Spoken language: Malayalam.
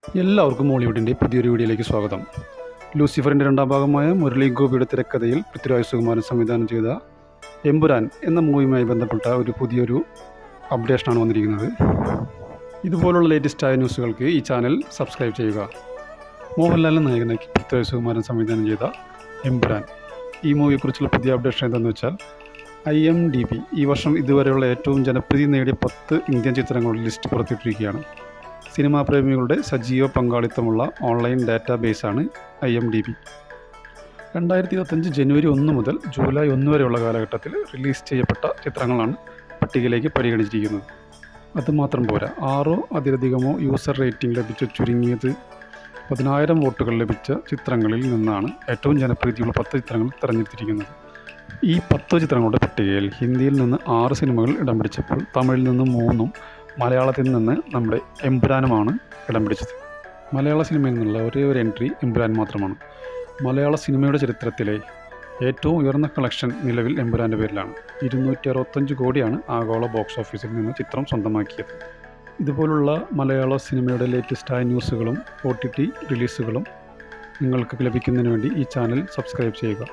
എല്ലാവർക്കും മോളിവുഡിൻ്റെ പുതിയൊരു വീഡിയോയിലേക്ക് സ്വാഗതം. ലൂസിഫറിൻ്റെ രണ്ടാം ഭാഗമായ മുരളി ഗോപിയുടെ തിരക്കഥയിൽ പൃഥ്വിരാജ് സുകുമാരൻ സംവിധാനം ചെയ്ത എമ്പുരാൻ എന്ന മൂവിയുമായി ബന്ധപ്പെട്ട പുതിയൊരു അപ്ഡേഷനാണ് വന്നിരിക്കുന്നത്. ഇതുപോലുള്ള ലേറ്റസ്റ്റായ ന്യൂസുകൾക്ക് ഈ ചാനൽ സബ്സ്ക്രൈബ് ചെയ്യുക. മോഹൻലാലിനെ നായകനാക്കി പൃഥ്വിരാജ് സുകുമാരൻ സംവിധാനം ചെയ്ത എമ്പുരാൻ ഈ മൂവിയെക്കുറിച്ചുള്ള പുതിയ അപ്ഡേഷൻ എന്താണെന്ന് വെച്ചാൽ, IMDb ഈ വർഷം ഇതുവരെയുള്ള ഏറ്റവും ജനപ്രീതി നേടിയ 10 ഇന്ത്യൻ ചിത്രങ്ങളുടെ ലിസ്റ്റ് പുറത്തിട്ടിരിക്കുകയാണ്. സിനിമാ പ്രേമികളുടെ സജീവ പങ്കാളിത്തമുള്ള ഓൺലൈൻ ഡാറ്റാബേസാണ് IMDb. 2025 ജനുവരി 1 മുതൽ ജൂലൈ 1 വരെയുള്ള കാലഘട്ടത്തിൽ റിലീസ് ചെയ്യപ്പെട്ട ചിത്രങ്ങളാണ് പട്ടികയിലേക്ക് പരിഗണിച്ചിരിക്കുന്നത്. അതുമാത്രം പോരാ, 6 അതിലധികമോ യൂസർ റേറ്റിംഗ് ലഭിച്ച ചുരുങ്ങിയത് 10,000 വോട്ടുകൾ ലഭിച്ച ചിത്രങ്ങളിൽ നിന്നാണ് ഏറ്റവും ജനപ്രീതിയുള്ള 10 ചിത്രങ്ങൾ തിരഞ്ഞെടുത്തിരിക്കുന്നത്. ഈ 10 ചിത്രങ്ങളുടെ പട്ടികയിൽ ഹിന്ദിയിൽ നിന്ന് 6 സിനിമകൾ ഇടം പിടിച്ചപ്പോൾ തമിഴിൽ നിന്ന് 3-ഉം മലയാളത്തിൽ നിന്ന് നമ്മുടെ എമ്പുരാനുമാണ് ഇടം പിടിച്ചത്. മലയാള സിനിമയിൽ നിന്നുള്ള ഒരേ ഒരു എൻട്രി എമ്പുരാൻ മാത്രമാണ്. മലയാള സിനിമയുടെ ചരിത്രത്തിലെ ഏറ്റവും ഉയർന്ന കളക്ഷൻ നിലവിൽ എമ്പുരാൻ്റെ പേരിലാണ്. 265 കോടിയാണ് ആഗോള ബോക്സ് ഓഫീസിൽ നിന്ന് ചിത്രം സ്വന്തമാക്കിയത്. ഇതുപോലുള്ള മലയാള സിനിമയുടെ ലേറ്റസ്റ്റായ ന്യൂസുകളും OTT റിലീസുകളും നിങ്ങൾക്ക് ലഭിക്കുന്നതിന് വേണ്ടി ഈ ചാനൽ സബ്സ്ക്രൈബ് ചെയ്യുക.